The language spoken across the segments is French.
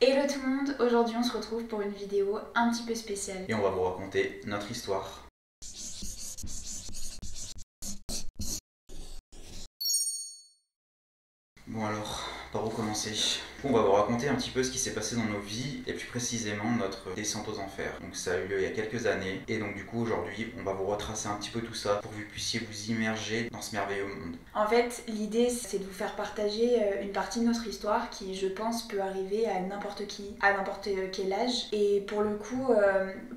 Hello tout le monde, aujourd'hui on se retrouve pour une vidéo un petit peu spéciale. Et on va vous raconter notre histoire. Bon alors, par où commencer? On va vous raconter un petit peu ce qui s'est passé dans nos vies et plus précisément notre descente aux enfers. Donc ça a eu lieu il y a quelques années et donc du coup aujourd'hui on va vous retracer un petit peu tout ça pour que vous puissiez vous immerger dans ce merveilleux monde. En fait, l'idée c'est de vous faire partager une partie de notre histoire qui, je pense, peut arriver à n'importe qui, à n'importe quel âge. Et pour le coup,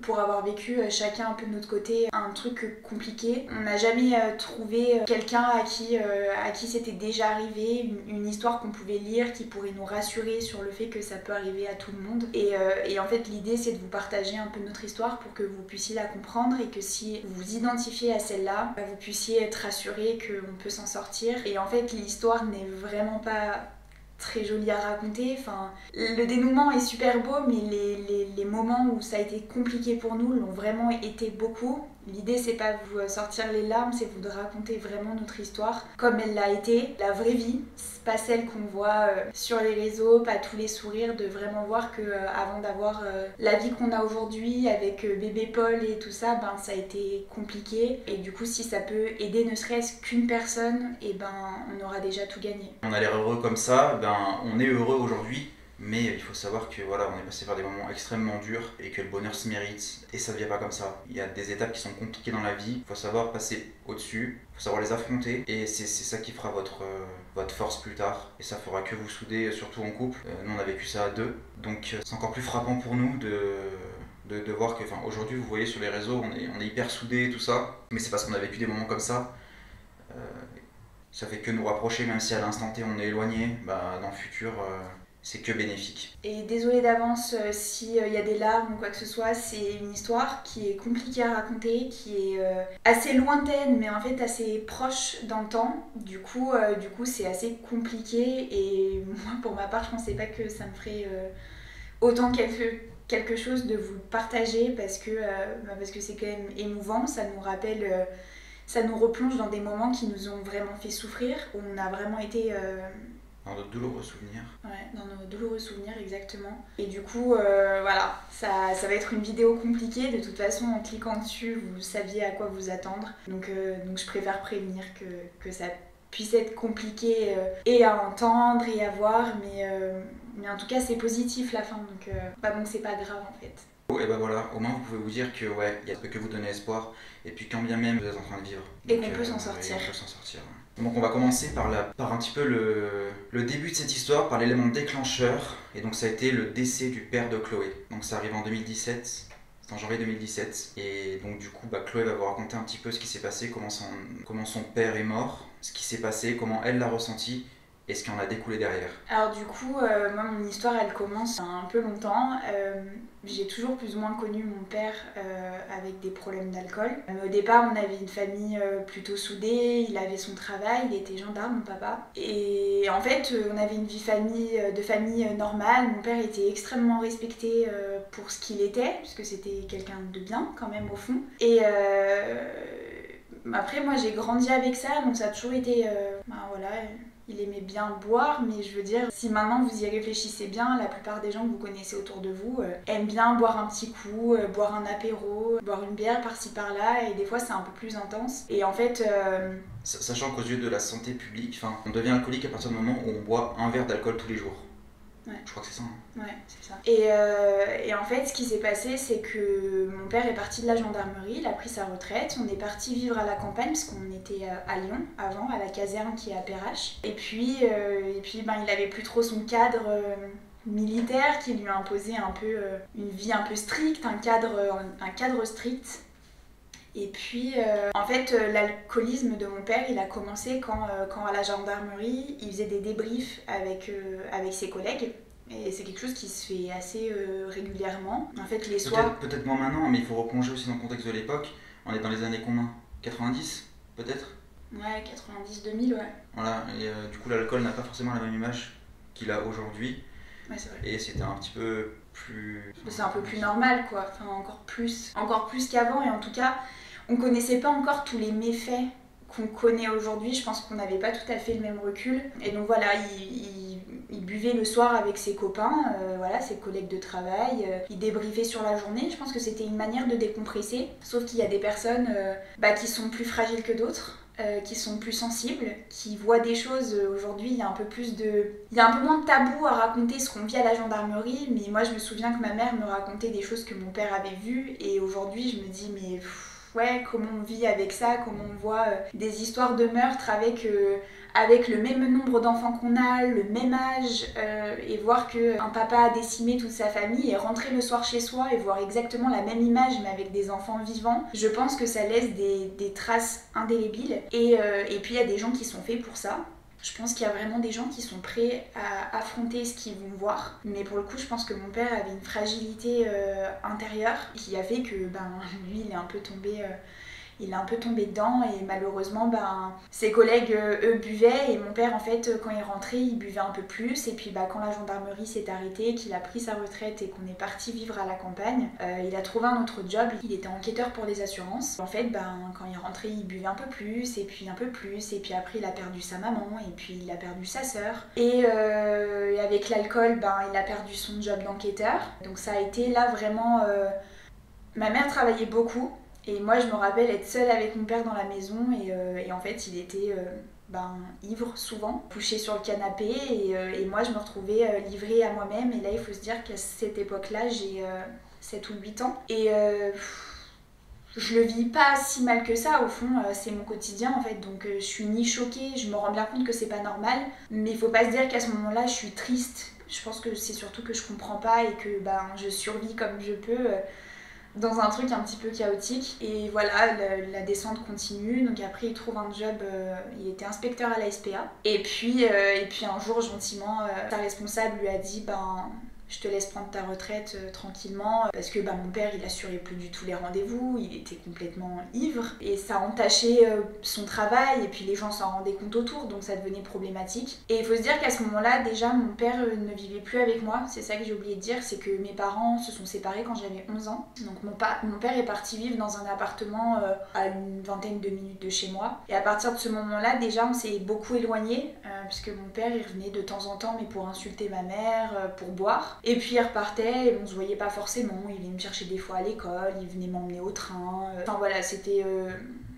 pour avoir vécu chacun un peu de notre côté un truc compliqué, on n'a jamais trouvé quelqu'un à qui c'était déjà arrivé, une histoire qu'on pouvait lire qui pourrait nous rassurer sur le fait que ça peut arriver à tout le monde. Et en fait, l'idée c'est de vous partager un peu notre histoire pour que vous puissiez la comprendre et que si vous vous identifiez à celle-là, vous puissiez être rassuré qu'on peut s'en sortir. Et en fait, l'histoire n'est vraiment pas très jolie à raconter. Enfin, le dénouement est super beau, mais les moments où ça a été compliqué pour nous l'ont vraiment été beaucoup. L'idée c'est pas de vous sortir les larmes, c'est de vous raconter vraiment notre histoire comme elle l'a été, la vraie vie, pas celle qu'on voit sur les réseaux, pas tous les sourires, de vraiment voir que avant d'avoir la vie qu'on a aujourd'hui avec bébé Paul et tout ça, ben ça a été compliqué. Et du coup, si ça peut aider ne serait-ce qu'une personne, et ben on aura déjà tout gagné. On a l'air heureux comme ça, on est heureux aujourd'hui. Mais il faut savoir que voilà, on est passé par des moments extrêmement durs et que le bonheur se mérite et ça ne vient pas comme ça. Il y a des étapes qui sont compliquées dans la vie, il faut savoir passer au-dessus, il faut savoir les affronter et c'est ça qui fera votre force plus tard et ça fera que vous souder, surtout en couple. Nous on a vécu ça à deux, donc c'est encore plus frappant pour nous de voir que aujourd'hui vous voyez sur les réseaux on est hyper soudés et tout ça, mais c'est parce qu'on a vécu des moments comme ça. Ça fait que nous rapprocher, même si à l'instant T on est éloigné, dans le futur c'est que bénéfique. Et désolée d'avance s'il y a des larmes ou quoi que ce soit, c'est une histoire qui est compliquée à raconter, qui est assez lointaine mais en fait assez proche dans le temps. Du coup c'est assez compliqué et moi pour ma part je pensais pas que ça me ferait autant quelque chose de vous le partager parce que c'est quand même émouvant, ça nous rappelle... ça nous replonge dans des moments qui nous ont vraiment fait souffrir, où on a vraiment été... Dans de douloureux souvenirs. Ouais, dans nos douloureux souvenirs, exactement. Et du coup, voilà, ça va être une vidéo compliquée. De toute façon, en cliquant dessus, vous saviez à quoi vous attendre. Donc je préfère prévenir que ça puisse être compliqué et à entendre et à voir. Mais en tout cas, c'est positif la fin. Donc c'est pas grave en fait. Et voilà, au moins vous pouvez vous dire que ouais, il y a que vous donner espoir, et puis quand bien même vous êtes en train de vivre. Et qu'on peut s'en sortir. Et on peut s'en sortir. Donc on va commencer par un petit peu le début de cette histoire, par l'élément déclencheur, et donc ça a été le décès du père de Chloé. Donc ça arrive en 2017, c'est en janvier 2017, et donc du coup Chloé va vous raconter un petit peu ce qui s'est passé, comment son père est mort, ce qui s'est passé, comment elle l'a ressenti, et ce qui en a découlé derrière. Alors du coup, moi mon histoire elle commence un peu longtemps. J'ai toujours plus ou moins connu mon père avec des problèmes d'alcool. Au départ on avait une famille plutôt soudée, il avait son travail, il était gendarme mon papa. Et en fait on avait une vie de famille normale. Mon père était extrêmement respecté pour ce qu'il était, puisque c'était quelqu'un de bien quand même au fond. Et après moi j'ai grandi avec ça, donc ça a toujours été... voilà... Il aimait bien boire, mais je veux dire, si maintenant vous y réfléchissez bien, la plupart des gens que vous connaissez autour de vous aiment bien boire un petit coup, boire un apéro, boire une bière par-ci par-là, et des fois c'est un peu plus intense. Et en fait... Sachant qu'aux yeux de la santé publique, on devient alcoolique à partir du moment où on boit un verre d'alcool tous les jours. Ouais. Je crois que c'est ça. Ouais, c'est ça. Et en fait, ce qui s'est passé, c'est que mon père est parti de la gendarmerie, il a pris sa retraite, on est parti vivre à la campagne, parce qu'on était à Lyon avant, à la caserne qui est à Perrache. Et puis il avait plus trop son cadre militaire qui lui a imposé un peu une vie un peu stricte, un cadre strict. Et puis, en fait, l'alcoolisme de mon père, il a commencé quand à la gendarmerie, il faisait des débriefs avec ses collègues. Et c'est quelque chose qui se fait assez régulièrement. En fait, les soirs... Peut-être moins maintenant, mais il faut replonger aussi dans le contexte de l'époque. On est dans les années combien? 90, peut-être? Ouais, 90-2000, ouais. Voilà, et du coup, l'alcool n'a pas forcément la même image qu'il a aujourd'hui. Ouais, c'est vrai. Et c'était un petit peu plus... C'est un peu plus normal, quoi. Enfin, encore plus qu'avant. Et en tout cas, on connaissait pas encore tous les méfaits qu'on connaît aujourd'hui, je pense qu'on n'avait pas tout à fait le même recul. Et donc voilà, il buvait le soir avec ses copains, voilà, ses collègues de travail, il débriefait sur la journée. Je pense que c'était une manière de décompresser, sauf qu'il y a des personnes qui sont plus fragiles que d'autres. Qui sont plus sensibles, qui voient des choses. Aujourd'hui, il y a un peu moins de tabou à raconter ce qu'on vit à la gendarmerie, mais moi je me souviens que ma mère me racontait des choses que mon père avait vues, et aujourd'hui je me dis mais ouais, comment on vit avec ça, comment on voit des histoires de meurtre avec le même nombre d'enfants qu'on a, le même âge, et voir qu'un papa a décimé toute sa famille et rentrer le soir chez soi et voir exactement la même image mais avec des enfants vivants, je pense que ça laisse des traces indélébiles. Et puis il y a des gens qui sont faits pour ça. Je pense qu'il y a vraiment des gens qui sont prêts à affronter ce qu'ils vont voir. Mais pour le coup, je pense que mon père avait une fragilité intérieure qui a fait que lui, il est un peu tombé dedans, et malheureusement ses collègues eux buvaient, et mon père en fait quand il rentrait il buvait un peu plus, et puis quand la gendarmerie s'est arrêtée, qu'il a pris sa retraite et qu'on est parti vivre à la campagne, il a trouvé un autre job, il était enquêteur pour les assurances. En fait quand il rentrait il buvait un peu plus, et puis un peu plus, et puis après il a perdu sa maman, et puis il a perdu sa sœur, et avec l'alcool il a perdu son job d'enquêteur. Donc ça a été là vraiment ma mère travaillait beaucoup. Et moi, je me rappelle être seule avec mon père dans la maison, et en fait, il était ivre souvent, couché sur le canapé, et moi, je me retrouvais livrée à moi-même. Et là, il faut se dire qu'à cette époque-là, j'ai 7 ou 8 ans. Et je le vis pas si mal que ça, au fond, c'est mon quotidien en fait. Donc je suis ni choquée, je me rends bien compte que c'est pas normal. Mais il faut pas se dire qu'à ce moment-là, je suis triste. Je pense que c'est surtout que je comprends pas et que je survis comme je peux. Dans un truc un petit peu chaotique. Et voilà, la descente continue. Donc après, il trouve un job, il était inspecteur à la SPA. Et puis un jour, gentiment, sa responsable lui a dit je te laisse prendre ta retraite tranquillement, parce que mon père il assurait plus du tout les rendez-vous, il était complètement ivre et ça entachait son travail, et puis les gens s'en rendaient compte autour, donc ça devenait problématique. Et il faut se dire qu'à ce moment-là déjà mon père ne vivait plus avec moi. C'est ça que j'ai oublié de dire, c'est que mes parents se sont séparés quand j'avais 11 ans. Donc mon père est parti vivre dans un appartement à une vingtaine de minutes de chez moi, et à partir de ce moment-là déjà on s'est beaucoup éloignés, puisque mon père il revenait de temps en temps, mais pour insulter ma mère, pour boire. Et puis il repartait, et on se voyait pas forcément, il venait me chercher des fois à l'école, il venait m'emmener au train, enfin voilà, c'était...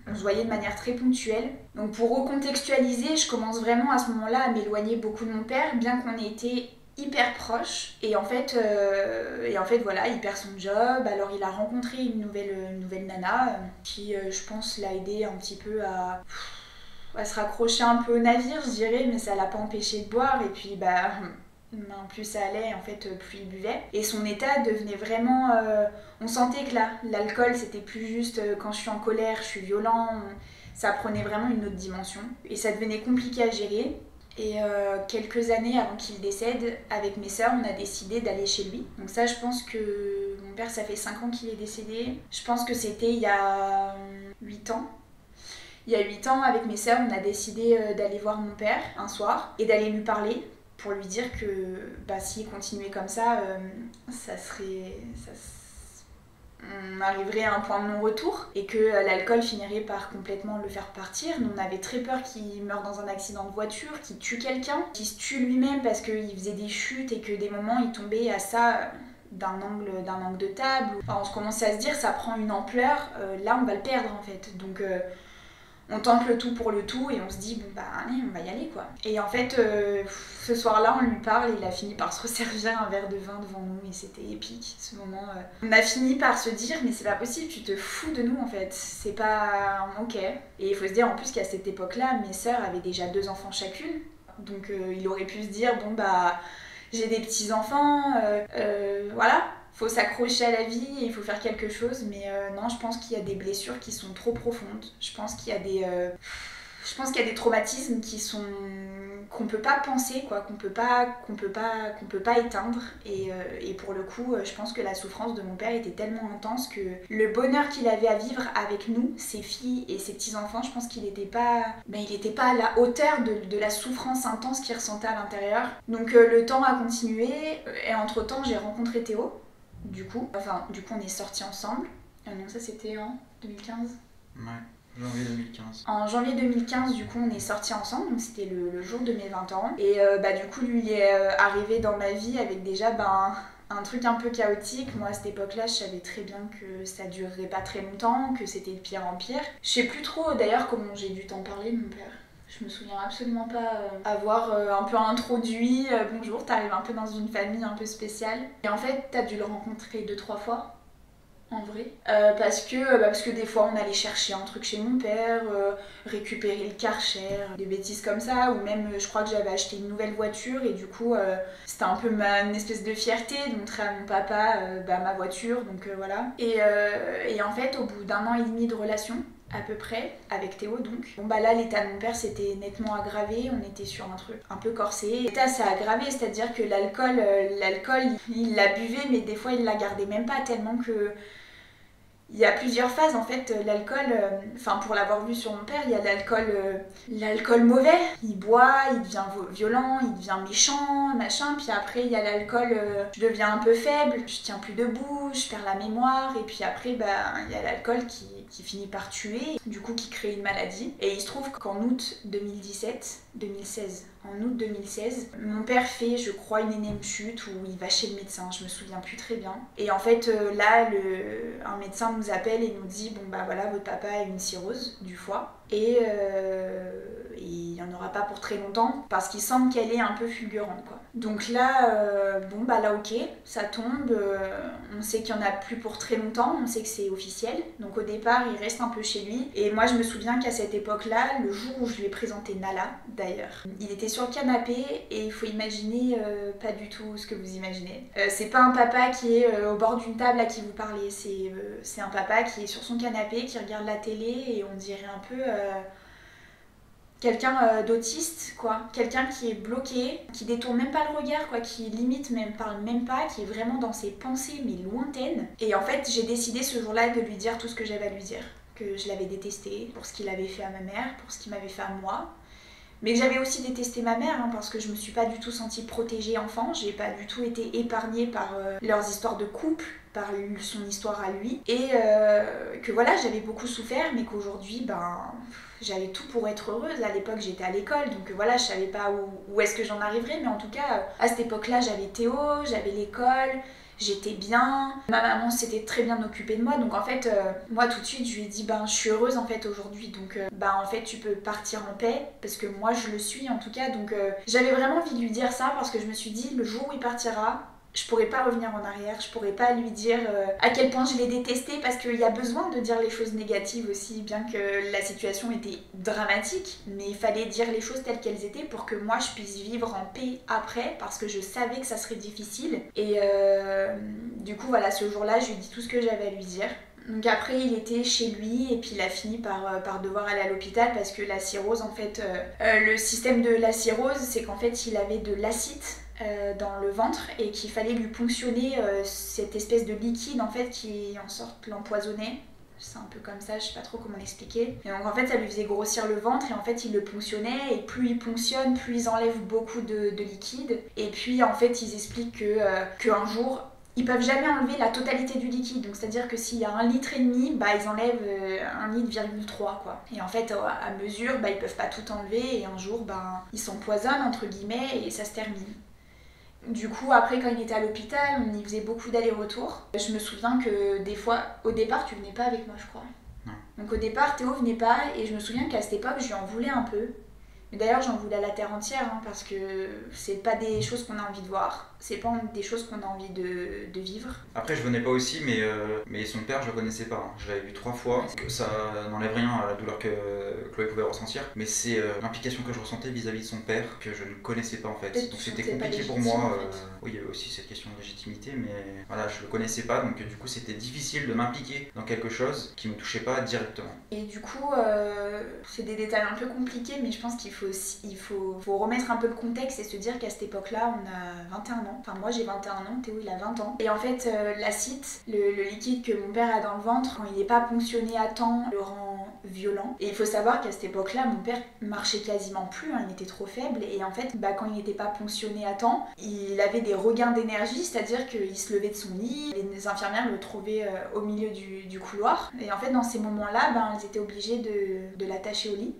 on se voyait de manière très ponctuelle. Donc pour recontextualiser, je commence vraiment à ce moment-là à m'éloigner beaucoup de mon père, bien qu'on ait été hyper proches. Et en fait voilà, il perd son job, alors il a rencontré une nouvelle nana qui, je pense, l'a aidé un petit peu à se raccrocher un peu au navire, je dirais, mais ça l'a pas empêché de boire. Et puis plus ça allait, en fait, plus il buvait. Et son état devenait vraiment... on sentait que l'alcool, c'était plus juste quand je suis en colère, je suis violent. Ça prenait vraiment une autre dimension. Et ça devenait compliqué à gérer. Et quelques années avant qu'il décède, avec mes sœurs, on a décidé d'aller chez lui. Donc ça, je pense que... Mon père, ça fait 5 ans qu'il est décédé. Je pense que c'était il y a 8 ans. Il y a 8 ans, avec mes sœurs, on a décidé d'aller voir mon père un soir et d'aller lui parler, pour lui dire que s'il continuait comme ça, on arriverait à un point de non-retour, et que l'alcool finirait par complètement le faire partir. Nous, on avait très peur qu'il meure dans un accident de voiture, qu'il tue quelqu'un, qu'il se tue lui-même parce qu'il faisait des chutes et que des moments il tombait à ça d'un angle de table. Enfin, on commençait à se dire ça prend une ampleur, là on va le perdre en fait. Donc on tente le tout pour le tout, et on se dit allez, on va y aller quoi. Et en fait ce soir-là on lui parle, et il a fini par se resservir un verre de vin devant nous, et c'était épique ce moment. On a fini par se dire mais c'est pas possible, tu te fous de nous en fait, c'est pas ok. Et il faut se dire en plus qu'à cette époque-là mes sœurs avaient déjà 2 enfants chacune, donc il aurait pu se dire j'ai des petits enfants, voilà. Faut s'accrocher à la vie et il faut faire quelque chose, mais non, je pense qu'il y a des blessures qui sont trop profondes. Je pense qu'il y a des traumatismes qu'on peut pas penser, quoi, qu'on peut pas éteindre. Et pour le coup, je pense que la souffrance de mon père était tellement intense que le bonheur qu'il avait à vivre avec nous, ses filles et ses petits-enfants, je pense qu'il n'était pas à la hauteur de la souffrance intense qu'il ressentait à l'intérieur. Donc le temps a continué, et entre-temps, j'ai rencontré Théo. Du coup, on est sortis ensemble. Non, ça c'était en 2015. Ouais. Janvier 2015. En janvier 2015, du coup, on est sortis ensemble, donc c'était le jour de mes 20 ans. Et du coup, lui, il est arrivé dans ma vie avec déjà un truc un peu chaotique. Moi, à cette époque-là, je savais très bien que ça durerait pas très longtemps, que c'était de pire en pire. Je sais plus trop, d'ailleurs, comment j'ai dû t'en parler, mon père. Je me souviens absolument pas avoir un peu introduit bonjour, t'arrives un peu dans une famille un peu spéciale. Et en fait, t'as dû le rencontrer 2-3 fois. En vrai. Parce que des fois on allait chercher un truc chez mon père, récupérer le Karcher, des bêtises comme ça, ou même je crois que j'avais acheté une nouvelle voiture et du coup c'était un peu une espèce de fierté de montrer à mon papa ma voiture, donc voilà. Et en fait au bout d'1 an et demi de relation, à peu près, avec Théo donc. Bon bah là l'état de mon père s'était nettement aggravé, on était sur un truc un peu corsé. L'état s'est aggravé, c'est-à-dire que l'alcool il la buvait mais des fois il la gardait même pas tellement que... Il y a plusieurs phases en fait, l'alcool, pour l'avoir vu sur mon père, il y a l'alcool mauvais, il boit, il devient violent, il devient méchant, machin, puis après il y a l'alcool, je deviens un peu faible, je tiens plus debout, je perds la mémoire, et puis après il y a l'alcool qui finit par tuer, du coup qui crée une maladie. Et il se trouve qu'en août 2016, mon père fait, je crois, une énième chute où il va chez le médecin, je me souviens plus très bien. Et en fait, là, un médecin nous appelle et nous dit, bon bah voilà, votre papa a une cirrhose du foie. Et il n'y en aura pas pour très longtemps parce qu'il semble qu'elle est un peu fulgurante quoi. Donc là, ok, ça tombe, on sait qu'il n'y en a plus pour très longtemps, on sait que c'est officiel. Donc au départ, il reste un peu chez lui. Et moi, je me souviens qu'à cette époque-là, le jour où je lui ai présenté Nala, d'ailleurs, il était sur le canapé et il faut imaginer pas du tout ce que vous imaginez. C'est pas un papa qui est au bord d'une table à qui vous parlez, c'est un papa qui est sur son canapé, qui regarde la télé et on dirait un peu... quelqu'un d'autiste quoi, quelqu'un qui est bloqué, qui détourne même pas le regard quoi, qui limite même parle même pas, qui est vraiment dans ses pensées mais lointaines. Et en fait j'ai décidé ce jour-là de lui dire tout ce que j'avais à lui dire, que je l'avais détesté pour ce qu'il avait fait à ma mère, pour ce qu'il m'avait fait à moi, mais que j'avais aussi détesté ma mère parce que je me suis pas du tout sentie protégée enfant, j'ai pas du tout été épargnée par leurs histoires de couple, par son histoire à lui, et que voilà j'avais beaucoup souffert mais qu'aujourd'hui j'avais tout pour être heureuse. À l'époque j'étais à l'école donc voilà je savais pas où est-ce que j'en arriverais, mais en tout cas à cette époque là j'avais Théo, j'avais l'école, j'étais bien, ma maman s'était très bien occupée de moi, donc en fait moi tout de suite je lui ai dit je suis heureuse en fait aujourd'hui, donc en fait tu peux partir en paix parce que moi je le suis en tout cas, donc j'avais vraiment envie de lui dire ça parce que je me suis dit le jour où il partira je pourrais pas revenir en arrière, je pourrais pas lui dire à quel point je l'ai détesté, parce qu'il y a besoin de dire les choses négatives aussi, bien que la situation était dramatique, mais il fallait dire les choses telles qu'elles étaient pour que moi je puisse vivre en paix après, parce que je savais que ça serait difficile. Et du coup voilà, ce jour-là je lui ai dit tout ce que j'avais à lui dire. Donc après il était chez lui et puis il a fini par devoir aller à l'hôpital parce que la cirrhose en fait, le système de la cirrhose c'est qu'en fait il avait de l'acide dans le ventre et qu'il fallait lui ponctionner cette espèce de liquide en fait qui en sorte l'empoisonnait. C'est un peu comme ça, je sais pas trop comment l'expliquer. Et donc en fait ça lui faisait grossir le ventre et en fait il le ponctionnait, et plus il ponctionne, plus ils enlèvent beaucoup de liquide. Et puis en fait ils expliquent qu'un jour ils peuvent jamais enlever la totalité du liquide, donc c'est-à-dire que s'il y a 1,5 litre, ils enlèvent 1,3 litre quoi. Et en fait à mesure ils peuvent pas tout enlever et un jour ils s'empoisonnent entre guillemets et ça se termine. Du coup, après, quand il était à l'hôpital, on y faisait beaucoup d'allers-retours. Je me souviens que des fois, au départ, tu venais pas avec moi, je crois. Non. Donc au départ, Théo venait pas, et je me souviens qu'à cette époque, je lui en voulais un peu. Mais d'ailleurs, j'en voulais à la terre entière, parce que c'est pas des choses qu'on a envie de voir. C'est pas des choses qu'on a envie de vivre. Après, je venais pas aussi, mais son père, je le connaissais pas. Je l'avais vu 3 fois. Ça n'enlève rien à la douleur que Chloé pouvait ressentir, mais c'est l'implication que je ressentais vis-à-vis de son père que je ne connaissais pas en fait. Donc c'était compliqué pour moi. En fait. Oui, il y avait aussi cette question de légitimité, mais voilà, je le connaissais pas, donc du coup c'était difficile de m'impliquer dans quelque chose qui me touchait pas directement. Et du coup, c'est des détails un peu compliqués, mais je pense qu'il faut remettre un peu le contexte et se dire qu'à cette époque-là, on a 21 ans. Enfin, moi j'ai 21 ans, Théo il a 20 ans. Et en fait, l'acide, le liquide que mon père a dans le ventre, quand il n'est pas ponctionné à temps, le rend violent. Et il faut savoir qu'à cette époque-là, mon père marchait quasiment plus, il était trop faible. Et en fait, quand il n'était pas ponctionné à temps, il avait des regains d'énergie, c'est-à-dire qu'il se levait de son lit, les infirmières le trouvaient au milieu du couloir. Et en fait, dans ces moments-là, elles étaient obligées de l'attacher au lit.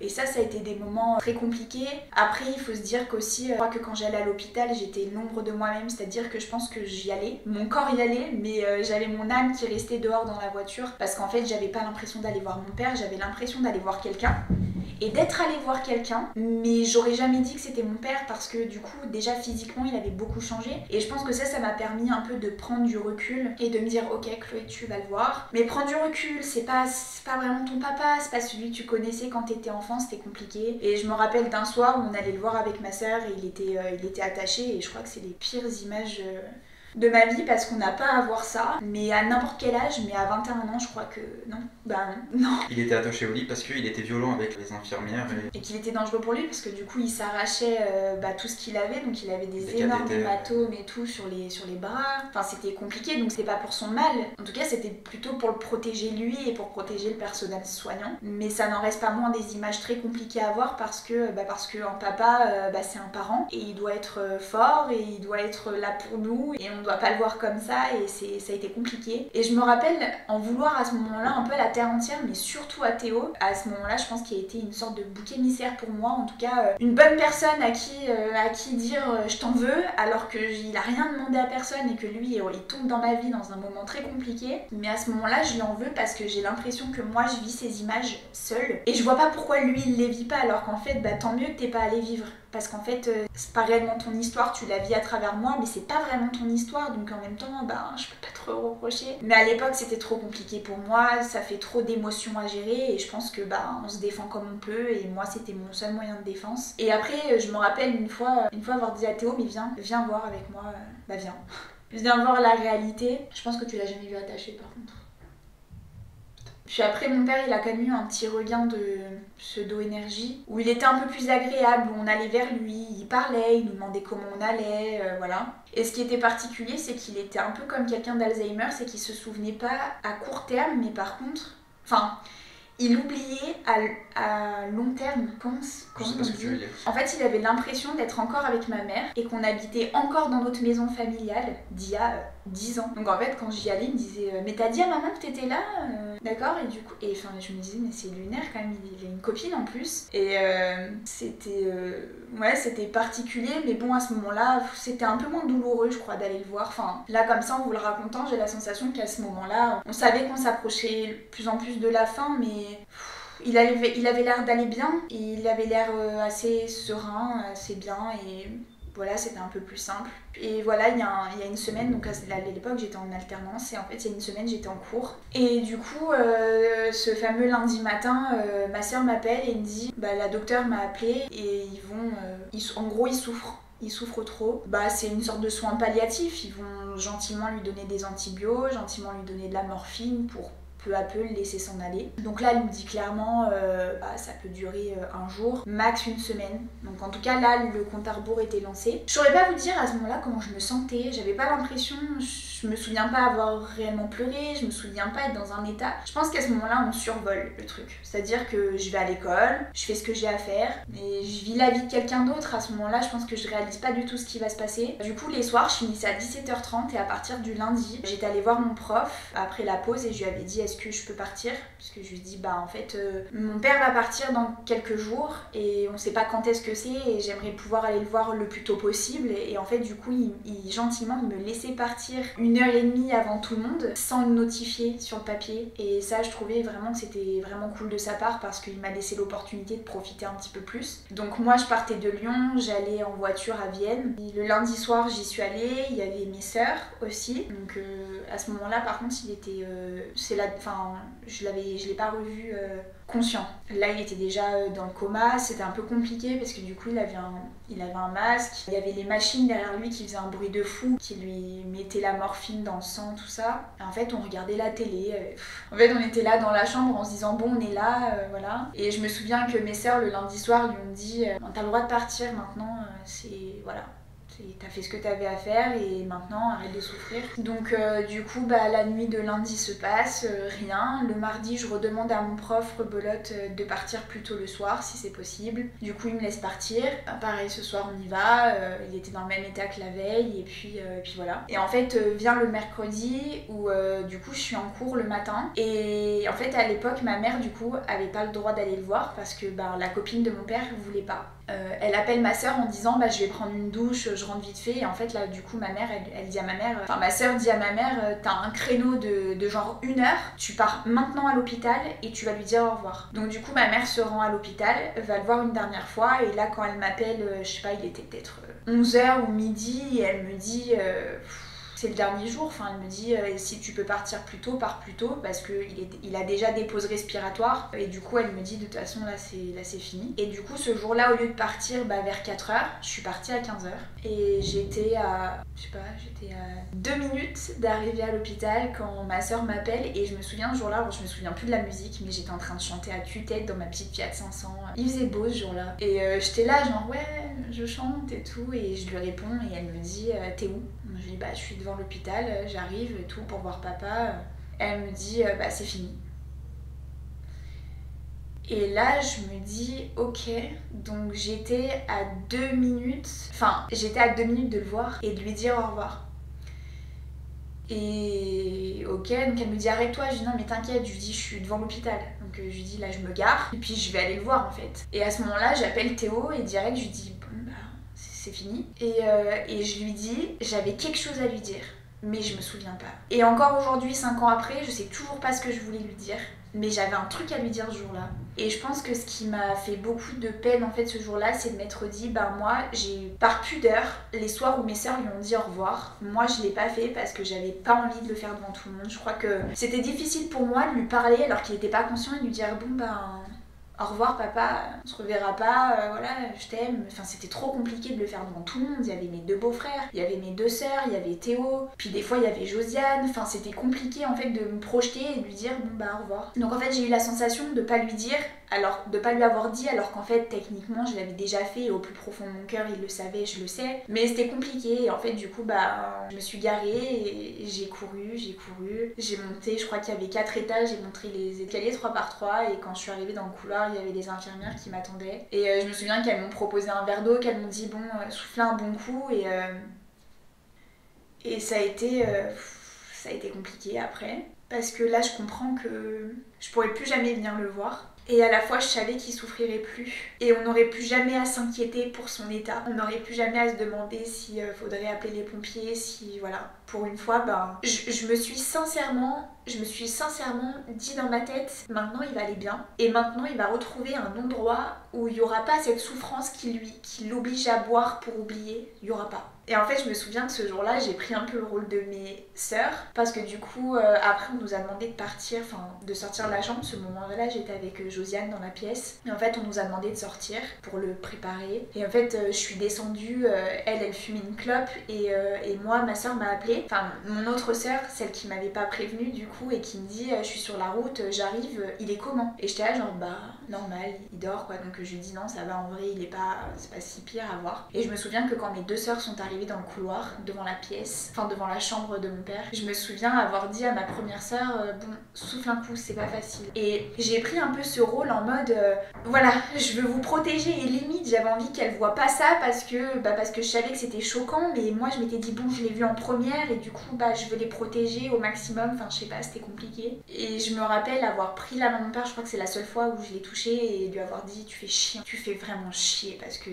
Et ça a été des moments très compliqués. Après, il faut se dire qu'aussi, je crois que quand j'allais à l'hôpital, j'étais l'ombre de moi-même, c'est-à-dire que je pense que j'y allais, mon corps y allait, mais j'avais mon âme qui restait dehors dans la voiture, parce qu'en fait, j'avais pas l'impression d'aller voir mon père, j'avais l'impression d'aller voir quelqu'un. Et d'être allée voir quelqu'un, mais j'aurais jamais dit que c'était mon père parce que du coup déjà physiquement il avait beaucoup changé et je pense que ça m'a permis un peu de prendre du recul et de me dire ok Chloé tu vas le voir, mais prendre du recul c'est pas vraiment ton papa, c'est pas celui que tu connaissais quand t'étais enfant, c'était compliqué. Et je me rappelle d'un soir où on allait le voir avec ma soeur et il était attaché et je crois que c'est les pires images de ma vie parce qu'on n'a pas à voir ça, mais à n'importe quel âge, mais à 21 ans je crois que non, non. Il était attaché au lit parce qu'il était violent avec les infirmières et qu'il était dangereux pour lui parce que du coup il s'arrachait tout ce qu'il avait, donc il avait des énormes hématomes et tout sur les bras, enfin c'était compliqué, donc c'était pas pour son mal, en tout cas c'était plutôt pour le protéger lui et pour protéger le personnel soignant, mais ça n'en reste pas moins des images très compliquées à voir parce que un papa c'est un parent et il doit être fort et il doit être là pour nous et on doit pas le voir comme ça et ça a été compliqué. Et je me rappelle en vouloir à ce moment-là un peu à la terre entière, mais surtout à Théo. À ce moment-là, je pense qu'il a été une sorte de bouc émissaire pour moi, en tout cas une bonne personne à qui dire je t'en veux, alors qu'il a rien demandé à personne et que lui il tombe dans ma vie dans un moment très compliqué. Mais à ce moment-là, je lui en veux parce que j'ai l'impression que moi je vis ces images seule et je vois pas pourquoi lui il les vit pas alors qu'en fait tant mieux que t'es pas allé vivre. Parce qu'en fait, c'est pas réellement ton histoire, tu la vis à travers moi, mais c'est pas vraiment ton histoire, donc en même temps, je peux pas trop reprocher. Mais à l'époque, c'était trop compliqué pour moi, ça fait trop d'émotions à gérer, et je pense que on se défend comme on peut, et moi, c'était mon seul moyen de défense. Et après, je me rappelle une fois avoir dit à Théo, mais viens voir avec moi, viens. Viens voir la réalité. Je pense que tu l'as jamais vu attaché par contre. Puis après, mon père, il a quand même eu un petit regain de pseudo-énergie, où il était un peu plus agréable, où on allait vers lui, il parlait, il nous demandait comment on allait, voilà. Et ce qui était particulier, c'est qu'il était un peu comme quelqu'un d'Alzheimer, c'est qu'il se souvenait pas à court terme, mais par contre... il oubliait à long terme, comment on dit ? En fait, il avait l'impression d'être encore avec ma mère et qu'on habitait encore dans notre maison familiale d'il y a 10 ans. Donc en fait, quand j'y allais, il me disait « Mais t'as dit à maman que t'étais là ?» D'accord ? Et du coup, je me disais « Mais c'est lunaire quand même, il a une copine en plus. » Et c'était particulier, mais bon, à ce moment-là, c'était un peu moins douloureux, je crois, d'aller le voir. Enfin, là, comme ça, en vous le racontant, j'ai la sensation qu'à ce moment-là, on savait qu'on s'approchait de plus en plus de la fin, mais... Il avait l'air d'aller bien, il avait l'air assez serein, assez bien et voilà, c'était un peu plus simple. Et voilà, il y a une semaine, donc à l'époque j'étais en alternance et en fait il y a une semaine j'étais en cours. Et du coup, ce fameux lundi matin, ma soeur m'appelle et me dit la docteure m'a appelé et en gros ils souffrent. Il souffre trop, c'est une sorte de soin palliatif, ils vont gentiment lui donner des antibiotiques, gentiment lui donner de la morphine pour peu à peu le laisser s'en aller. Donc là, elle me dit clairement, ça peut durer un jour, max une semaine. Donc en tout cas, là, le compte à rebours était lancé. Je saurais pas vous dire à ce moment-là comment je me sentais. J'avais pas l'impression, je me souviens pas avoir réellement pleuré, je me souviens pas être dans un état. Je pense qu'à ce moment-là, on survole le truc. C'est-à-dire que je vais à l'école, je fais ce que j'ai à faire, mais je vis la vie de quelqu'un d'autre. À ce moment-là, je pense que je réalise pas du tout ce qui va se passer. Du coup, les soirs, je finissais à 17h30 et à partir du lundi, j'étais allée voir mon prof après la pause et je lui avais dit est-ce que je peux partir, parce que je lui dis en fait mon père va partir dans quelques jours et on sait pas quand est-ce que c'est et j'aimerais pouvoir aller le voir le plus tôt possible et en fait du coup il gentiment il me laissait partir 1h30 avant tout le monde sans me notifier sur le papier et ça je trouvais vraiment que c'était vraiment cool de sa part parce qu'il m'a laissé l'opportunité de profiter un petit peu plus. Donc moi je partais de Lyon, j'allais en voiture à Vienne et le lundi soir j'y suis allée, il y avait mes sœurs aussi donc à ce moment-là par contre il était je l'ai pas revu conscient. Là il était déjà dans le coma, c'était un peu compliqué parce que du coup il avait un masque, il y avait les machines derrière lui qui faisaient un bruit de fou, qui lui mettaient la morphine dans le sang, tout ça. Et en fait on regardait la télé, en fait on était là dans la chambre en se disant bon on est là, voilà. Et je me souviens que mes sœurs le lundi soir lui ont dit t'as le droit de partir maintenant, T'as fait ce que t'avais à faire et maintenant arrête de souffrir. Donc du coup la nuit de lundi se passe, rien. Le mardi je redemande à mon prof rebelote de partir plus tôt le soir si c'est possible. Du coup il me laisse partir. Pareil ce soir on y va, il était dans le même état que la veille et puis voilà. Et en fait vient le mercredi où du coup je suis en cours le matin et en fait à l'époque ma mère du coup avait pas le droit d'aller le voir parce que la copine de mon père voulait pas. Elle appelle ma soeur en disant je vais prendre une douche, je rentre vite fait. Et en fait là du coup ma mère elle dit à ma mère, enfin ma soeur dit à ma mère t'as un créneau de genre 1 heure, tu pars maintenant à l'hôpital et tu vas lui dire au revoir. Donc du coup ma mère se rend à l'hôpital, va le voir une dernière fois et là quand elle m'appelle, je sais pas il était peut-être 11h ou midi et elle me dit c'est le dernier jour, enfin elle me dit si tu peux partir plus tôt, pars plus tôt parce qu'il a déjà des pauses respiratoires et du coup elle me dit de toute façon là c'est fini. Et du coup ce jour-là au lieu de partir vers 4h, je suis partie à 15h et j'étais à 2 minutes d'arriver à l'hôpital quand ma soeur m'appelle et je me souviens ce jour-là, je me souviens plus de la musique mais j'étais en train de chanter à tue-tête dans ma petite Fiat 500. Il faisait beau ce jour-là et j'étais là genre ouais je chante et tout et je lui réponds et elle me dit t'es où? Je lui dis je suis devant l'hôpital, j'arrive et tout pour voir papa. Elle me dit c'est fini. Et là je me dis ok, donc j'étais à 2 minutes, de le voir et de lui dire au revoir. Et ok, donc elle me dit arrête-toi, je dis non mais t'inquiète, je lui dis je suis devant l'hôpital. Donc je lui dis là je me gare et puis je vais aller le voir en fait. Et à ce moment-là j'appelle Théo et direct je lui dis c'est fini. Et je lui dis, j'avais quelque chose à lui dire, mais je me souviens pas. Et encore aujourd'hui, 5 ans après, je sais toujours pas ce que je voulais lui dire, mais j'avais un truc à lui dire ce jour-là. Et je pense que ce qui m'a fait beaucoup de peine en fait ce jour-là, c'est de m'être dit, moi, j'ai par pudeur, les soirs où mes sœurs lui ont dit au revoir, moi je l'ai pas fait parce que j'avais pas envie de le faire devant tout le monde. Je crois que c'était difficile pour moi de lui parler alors qu'il était pas conscient et de lui dire au revoir papa, on se reverra pas, voilà, je t'aime. Enfin, c'était trop compliqué de le faire devant tout le monde. Il y avait mes 2 beaux-frères, il y avait mes 2 sœurs, il y avait Théo, puis des fois il y avait Josiane. Enfin, c'était compliqué en fait de me projeter et de lui dire au revoir. Donc en fait, j'ai eu la sensation de pas lui dire, alors de pas lui avoir dit, alors qu'en fait, techniquement, je l'avais déjà fait et au plus profond de mon cœur, il le savait, je le sais. Mais c'était compliqué et en fait, du coup, je me suis garée et j'ai couru, j'ai monté, je crois qu'il y avait 4 étages, j'ai monté les escaliers 3 par 3 et quand je suis arrivée dans le couloir, il y avait des infirmières qui m'attendaient et je me souviens qu'elles m'ont proposé un verre d'eau, qu'elles m'ont dit soufflez un bon coup et ça a été compliqué après parce que là je comprends que je pourrais plus jamais venir le voir. Et à la fois, je savais qu'il souffrirait plus. Et on n'aurait plus jamais à s'inquiéter pour son état. On n'aurait plus jamais à se demander s'il faudrait appeler les pompiers, si voilà. Pour une fois, je me suis sincèrement dit dans ma tête, maintenant il va aller bien. Et maintenant il va retrouver un endroit où il n'y aura pas cette souffrance qui l'oblige à boire pour oublier. Il n'y aura pas. Et en fait, je me souviens que ce jour-là, j'ai pris un peu le rôle de mes sœurs. Parce que du coup, après, on nous a demandé de partir, de sortir de la chambre. Ce moment-là, j'étais avec Josiane dans la pièce. Et en fait, on nous a demandé de sortir pour le préparer. Et en fait, je suis descendue. Elle fumait une clope. Et moi, ma sœur m'a appelée. Enfin, mon autre sœur, celle qui m'avait pas prévenue du coup, et qui me dit je suis sur la route, j'arrive, il est comment? Et j'étais là, genre, normal, il dort quoi. Donc je lui dis non, ça va en vrai, c'est pas si pire à voir. Et je me souviens que quand mes 2 sœurs sont arrivées dans le couloir, devant la pièce, devant la chambre de mon père, je me souviens avoir dit à ma première sœur souffle un coup, c'est pas facile. Et j'ai pris un peu ce rôle en mode voilà, je veux vous protéger et limite j'avais envie qu'elle voit pas ça parce que je savais que c'était choquant, mais moi je m'étais dit je l'ai vu en première et du coup je veux les protéger au maximum, je sais pas, c'était compliqué. Et je me rappelle avoir pris la main de mon père, je crois que c'est la seule fois où je l'ai touché et lui avoir dit tu fais chier, tu fais vraiment chier parce que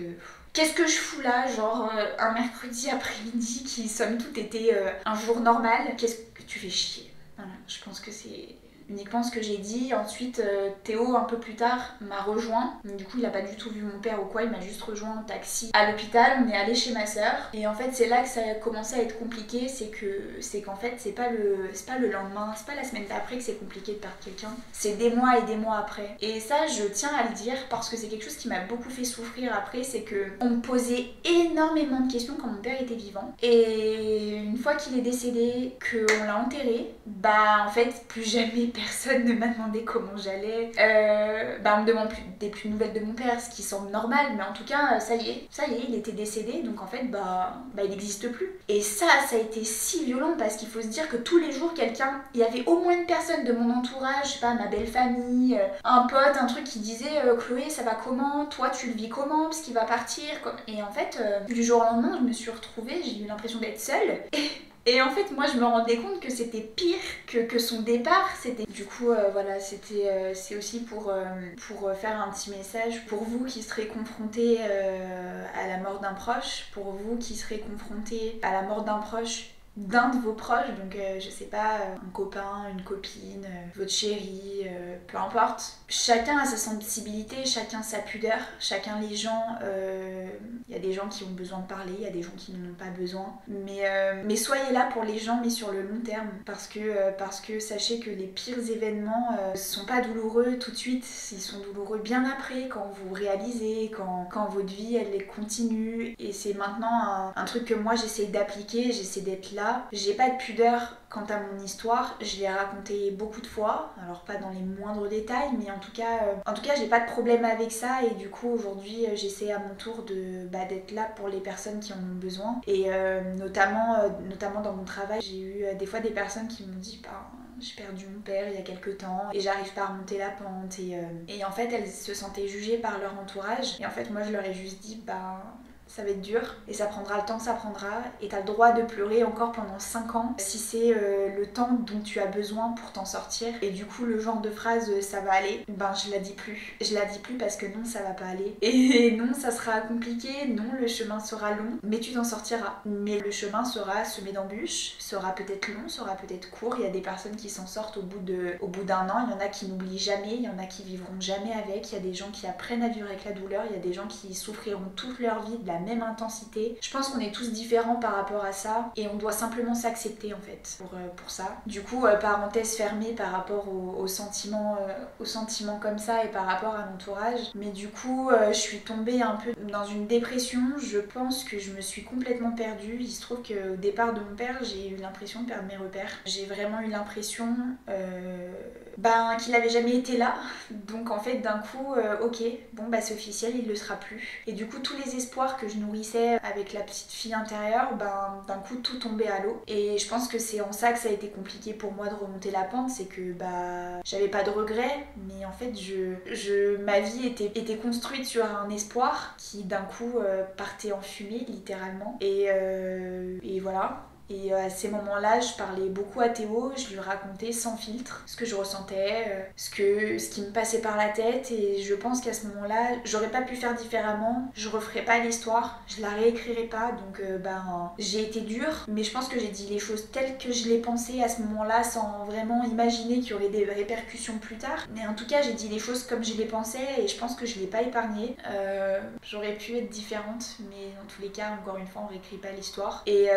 qu'est-ce que je fous là, genre un mercredi après-midi qui somme toute était un jour normal, qu'est-ce que tu fais chier. Voilà, je pense que c'est uniquement ce que j'ai dit. Ensuite, Théo, un peu plus tard, m'a rejoint. Du coup, il a pas du tout vu mon père ou quoi, il m'a juste rejoint en taxi à l'hôpital. On est allé chez ma sœur. Et en fait, c'est là que ça a commencé à être compliqué. C'est qu'en fait, c'est pas le lendemain, c'est pas la semaine d'après que c'est compliqué de perdre quelqu'un. C'est des mois et des mois après. Et ça, je tiens à le dire parce que c'est quelque chose qui m'a beaucoup fait souffrir après. C'est que on me posait énormément de questions quand mon père était vivant. Et une fois qu'il est décédé, qu'on l'a enterré, en fait, plus jamais personne ne m'a demandé comment j'allais. On me demande des plus nouvelles de mon père, ce qui semble normal, mais en tout cas, ça y est, il était décédé, donc en fait, il n'existe plus. Et ça a été si violent parce qu'il faut se dire que tous les jours, il y avait au moins une personne de mon entourage, je sais pas, ma belle famille, un pote, un truc qui disait Chloé, ça va comment? Toi, tu le vis comment? Parce qu'il va partir. Et en fait, du jour au lendemain, je me suis retrouvée, j'ai eu l'impression d'être seule. Et en fait, moi, je me rendais compte que c'était pire que son départ. Du coup, c'est aussi pour faire un petit message pour vous qui serez confrontés à la mort d'un proche, pour vous qui serez confrontés à la mort d'un proche, d'un de vos proches, donc je sais pas, un copain, une copine, votre chéri, peu importe. Chacun a sa sensibilité, chacun sa pudeur, chacun les gens, y a des gens qui ont besoin de parler, il y a des gens qui n'en ont pas besoin, mais soyez là pour les gens, mais sur le long terme, parce que sachez que les pires événements sont pas douloureux tout de suite, ils sont douloureux bien après, quand vous réalisez, quand votre vie elle continue, et c'est maintenant un truc que moi j'essaie d'appliquer, j'essaie d'être là. J'ai pas de pudeur quant à mon histoire, je l'ai racontée beaucoup de fois, alors pas dans les moindres détails, mais en tout cas j'ai pas de problème avec ça, et du coup aujourd'hui j'essaie à mon tour d'être là pour les personnes qui en ont besoin, et notamment dans mon travail, j'ai eu des fois des personnes qui m'ont dit j'ai perdu mon père il y a quelques temps et j'arrive pas à remonter la pente, et en fait elles se sentaient jugées par leur entourage, et en fait moi je leur ai juste dit ça va être dur et ça prendra le temps que ça prendra, et t'as le droit de pleurer encore pendant 5 ans si c'est le temps dont tu as besoin pour t'en sortir. Et du coup le genre de phrase ça va aller, je la dis plus parce que non, ça va pas aller, et non, ça sera compliqué, non, le chemin sera long, mais tu t'en sortiras. Mais le chemin sera semé d'embûches, sera peut-être long, sera peut-être court, il y a des personnes qui s'en sortent au bout d'un an, il y en a qui n'oublient jamais, il y en a qui vivront jamais avec, il y a des gens qui apprennent à vivre avec la douleur, il y a des gens qui souffriront toute leur vie de la même intensité. Je pense qu'on est tous différents par rapport à ça, et on doit simplement s'accepter en fait pour ça. Du coup, parenthèse fermée par rapport aux sentiments comme ça et par rapport à l'entourage. Mais du coup, je suis tombée un peu dans une dépression. Je pense que je me suis complètement perdue. Il se trouve qu'au départ de mon père, j'ai eu l'impression de perdre mes repères. J'ai vraiment eu l'impression qu'il n'avait jamais été là. Donc en fait, d'un coup, c'est officiel, il le sera plus. Et du coup, tous les espoirs que je nourrissais avec la petite fille intérieure, d'un coup, tout tombait à l'eau. Et je pense que c'est en ça que ça a été compliqué pour moi de remonter la pente, c'est que j'avais pas de regrets, mais en fait, ma vie était construite sur un espoir qui d'un coup partait en fumée, littéralement. Et voilà. Et à ces moments-là, je parlais beaucoup à Théo, je lui racontais sans filtre ce que je ressentais, ce qui me passait par la tête, et je pense qu'à ce moment-là, j'aurais pas pu faire différemment, je referais pas l'histoire, je la réécrirais pas, donc j'ai été dure, mais je pense que j'ai dit les choses telles que je les pensais à ce moment-là, sans vraiment imaginer qu'il y aurait des répercussions plus tard. Mais en tout cas, j'ai dit les choses comme je les pensais, et je pense que je l'ai pas épargné. J'aurais pu être différente, mais dans tous les cas, encore une fois, on réécrit pas l'histoire. Et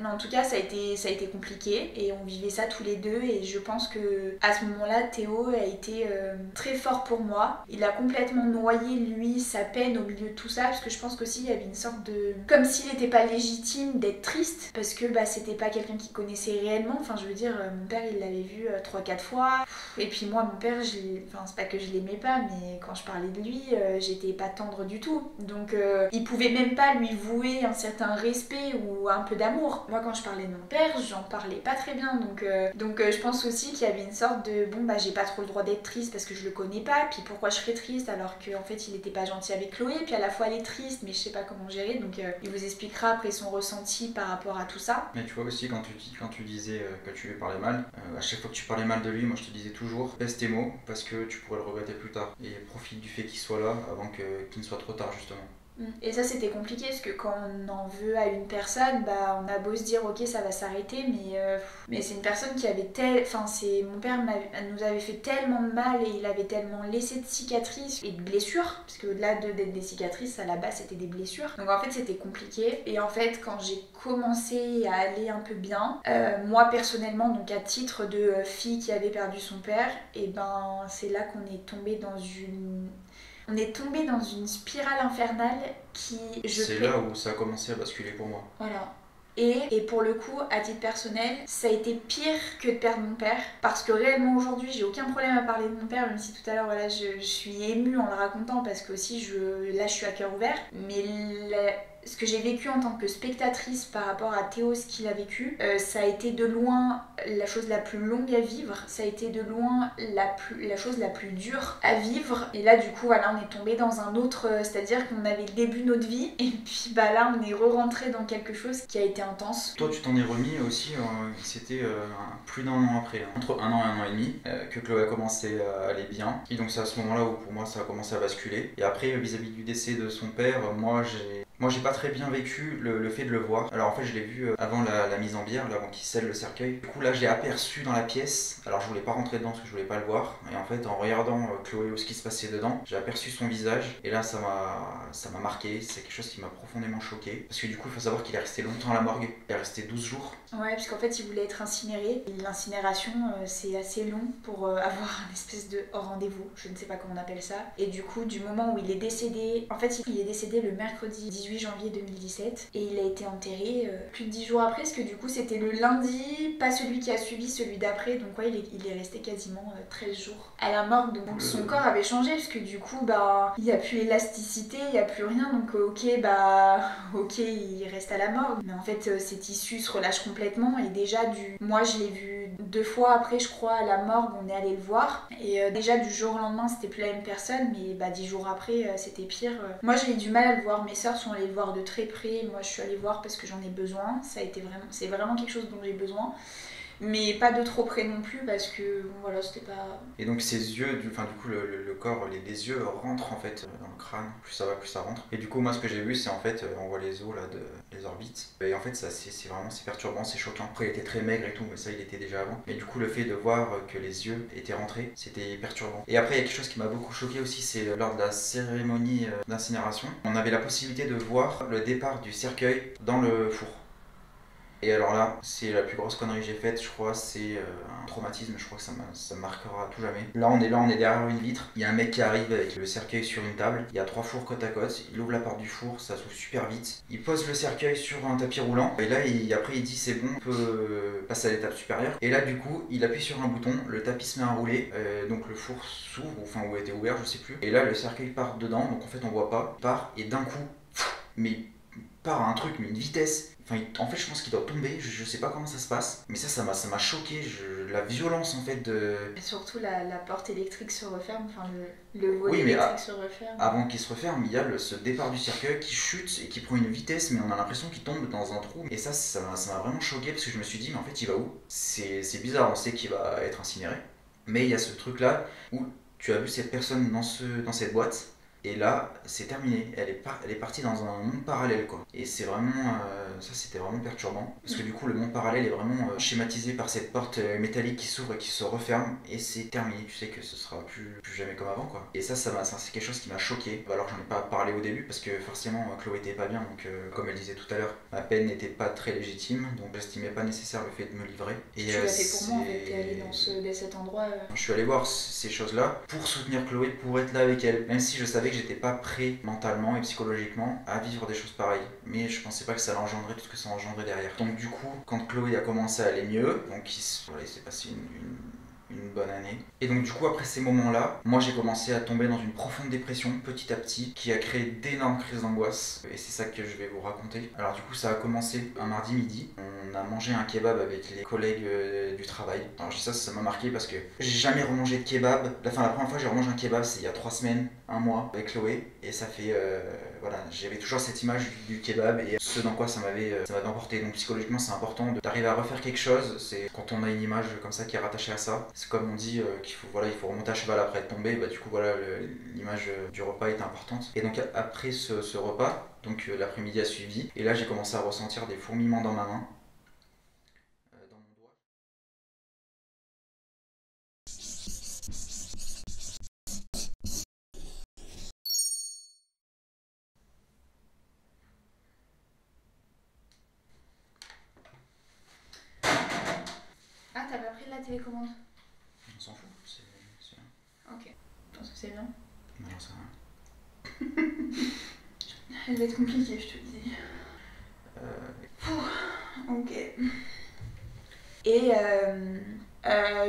en tout cas, ça a été compliqué, et on vivait ça tous les deux, et je pense que à ce moment-là, Théo a été très fort pour moi. Il a complètement noyé, lui, sa peine au milieu de tout ça, parce que je pense qu'aussi il y avait une sorte de... comme s'il n'était pas légitime d'être triste, parce que c'était pas quelqu'un qu'il connaissait réellement. Enfin, je veux dire, mon père, il l'avait vu 3-4 fois, et puis moi, mon père, c'est pas que je l'aimais pas, mais quand je parlais de lui, j'étais pas tendre du tout. Donc, il pouvait même pas lui vouer un certain respect ou un peu d'amour. Moi, quand je parlais de mon père, j'en parlais pas très bien, donc je pense aussi qu'il y avait une sorte de j'ai pas trop le droit d'être triste parce que je le connais pas, puis pourquoi je serais triste alors qu'en fait il était pas gentil avec Chloé, puis à la fois elle est triste mais je sais pas comment gérer, donc il vous expliquera après son ressenti par rapport à tout ça. Mais tu vois aussi, quand tu disais que tu lui parlais mal, à chaque fois que tu parlais mal de lui, moi je te disais toujours pèse tes mots parce que tu pourrais le regretter plus tard, et profite du fait qu'il soit là avant qu'il ne soit trop tard, justement. Et ça, c'était compliqué parce que quand on en veut à une personne, on a beau se dire ok, ça va s'arrêter, mais c'est une personne qui avait mon père nous avait fait tellement de mal, et il avait tellement laissé de cicatrices et de blessures, parce qu'au-delà d'être des cicatrices, à la base c'était des blessures. Donc en fait c'était compliqué, et en fait quand j'ai commencé à aller un peu bien, moi personnellement, donc à titre de fille qui avait perdu son père, et c'est là qu'on est tombé dans une spirale infernale qui... C'est là où ça a commencé à basculer pour moi. Voilà. Et pour le coup, à titre personnel, ça a été pire que de perdre mon père. Parce que réellement aujourd'hui, j'ai aucun problème à parler de mon père, même si tout à l'heure voilà, je suis émue en le racontant parce que aussi là je suis à cœur ouvert. Mais ce que j'ai vécu en tant que spectatrice par rapport à Théo, ce qu'il a vécu, ça a été de loin la chose la plus longue à vivre, ça a été de loin la chose la plus dure à vivre. Et là du coup voilà, on est tombé dans un autre, c'est-à-dire qu'on avait le début de notre vie et puis bah là on est re-rentré dans quelque chose qui a été intense. Toi tu t'en es remis aussi, c'était plus d'un an après, entre un an et un an et demi, que Chloé a commencé à aller bien. Et donc c'est à ce moment-là où pour moi ça a commencé à basculer. Et après vis-à-vis du décès de son père, moi j'ai pas très bien vécu le fait de le voir. Alors en fait je l'ai vu avant la mise en bière, là, avant qu'il scelle le cercueil. Du coup là je l'ai aperçu dans la pièce. Alors je voulais pas rentrer dedans parce que je voulais pas le voir. Et en fait en regardant Chloé, ce qui se passait dedans, j'ai aperçu son visage. Et là ça m'a marqué, c'est quelque chose qui m'a profondément choqué. Parce que du coup il faut savoir qu'il est resté longtemps à la morgue. Il est resté 12 jours. Ouais, parce qu'en fait il voulait être incinéré. Et l'incinération c'est assez long pour avoir un espèce de rendez-vous. Je ne sais pas comment on appelle ça. Et du coup du moment où il est décédé, en fait il est décédé le mercredi 18 janvier 2017 et il a été enterré plus de 10 jours après parce que du coup c'était le lundi, pas celui qui a suivi, celui d'après, donc ouais il est resté quasiment 13 jours à la morgue, donc son corps avait changé parce que du coup bah il n'y a plus l'élasticité, il n'y a plus rien, donc ok il reste à la morgue, mais en fait ses tissus se relâchent complètement et déjà moi je l'ai vu 2 fois après je crois à la morgue, on est allé le voir et déjà du jour au lendemain c'était plus la même personne, mais bah 10 jours après c'était pire. Moi j'ai eu du mal à le voir, mes sœurs sont allées le voir de très près, moi je suis allée voir parce que j'en ai besoin, c'est vraiment quelque chose dont j'ai besoin, mais pas de trop près non plus parce que bon, voilà c'était pas... Et donc ses yeux, du coup le corps, les yeux rentrent en fait dans le crâne, plus ça va plus ça rentre. Et du coup moi ce que j'ai vu c'est en fait on voit les os là les orbites. Et en fait ça c'est vraiment c'est perturbant, c'est choquant. Après il était très maigre et tout, mais ça il était déjà avant. Mais du coup le fait de voir que les yeux étaient rentrés, c'était perturbant. Et après il y a quelque chose qui m'a beaucoup choqué aussi, c'est lors de la cérémonie d'incinération, on avait la possibilité de voir le départ du cercueil dans le four. Et alors là, c'est la plus grosse connerie que j'ai faite, je crois, c'est un traumatisme, je crois que ça me marquera à tout jamais. Là, on est derrière une vitre, il y a un mec qui arrive avec le cercueil sur une table, il y a 3 fours côte à côte, il ouvre la porte du four, ça s'ouvre super vite, il pose le cercueil sur un tapis roulant, et là, après il dit c'est bon, on peut passer à l'étape supérieure. Et là, du coup, il appuie sur un bouton, le tapis se met à rouler, donc le four s'ouvre, enfin où était ouvert, je sais plus. Et là, le cercueil part dedans, donc en fait on voit pas, il part, et d'un coup, mais part à un truc, mais une vitesse. Enfin, en fait, je pense qu'il doit tomber, je sais pas comment ça se passe, mais ça m'a choqué, la violence en fait de... Et surtout la porte électrique se referme, enfin le volet oui, mais électrique se referme. Avant qu'il se referme, il y a ce départ du cercueil qui chute et qui prend une vitesse, mais on a l'impression qu'il tombe dans un trou. Et ça m'a vraiment choqué parce que je me suis dit, mais en fait, il va où? C'est bizarre, on sait qu'il va être incinéré, mais il y a ce truc là où tu as vu cette personne dans cette boîte. Et là, c'est terminé. Elle est partie dans un monde parallèle, quoi. Et c'est vraiment... ça, c'était vraiment perturbant. Parce que du coup, le monde parallèle est vraiment schématisé par cette porte métallique qui s'ouvre et qui se referme. Et c'est terminé. Tu sais que ce sera plus jamais comme avant, quoi. Et ça c'est quelque chose qui m'a choqué. Alors, j'en ai pas parlé au début parce que forcément, Chloé était pas bien. Donc, comme elle disait tout à l'heure, ma peine n'était pas très légitime. Donc, j'estimais pas nécessaire le fait de me livrer. Et tu l'as fait pour moi, en fait. T'es allé dans cet endroit... Je suis allé voir ces choses-là pour soutenir Chloé, pour être là avec elle. Même si je savais que j'étais pas prêt mentalement et psychologiquement à vivre des choses pareilles, mais je pensais pas que ça allait engendrer tout ce que ça engendrait derrière. Donc du coup, quand Chloé a commencé à aller mieux, donc il s'est passé une bonne année. Et donc du coup après ces moments-là, moi j'ai commencé à tomber dans une profonde dépression petit à petit qui a créé d'énormes crises d'angoisse et c'est ça que je vais vous raconter. Alors du coup ça a commencé un mardi midi, on a mangé un kebab avec les collègues du travail. Alors je dis ça m'a marqué parce que j'ai jamais remangé de kebab. La première fois que j'ai remangé un kebab c'est il y a 3 semaines, un mois avec Chloé et ça fait voilà, j'avais toujours cette image du kebab et ce dans quoi ça m'avait emporté. Donc psychologiquement c'est important d'arriver à refaire quelque chose, c'est quand on a une image comme ça qui est rattachée à ça. C'est comme on dit qu'il faut remonter à cheval après être tombé, bah du coup voilà l'image du repas est importante. Et donc après ce repas, donc l'après-midi a suivi et là j'ai commencé à ressentir des fourmillements dans ma main. Dans mon doigt. Ah, t'as pas pris de la télécommande? On s'en fout, c'est ok. Je pense que c'est bien. Non, ça va. Elle va être compliquée, je te le dis. Ok. Et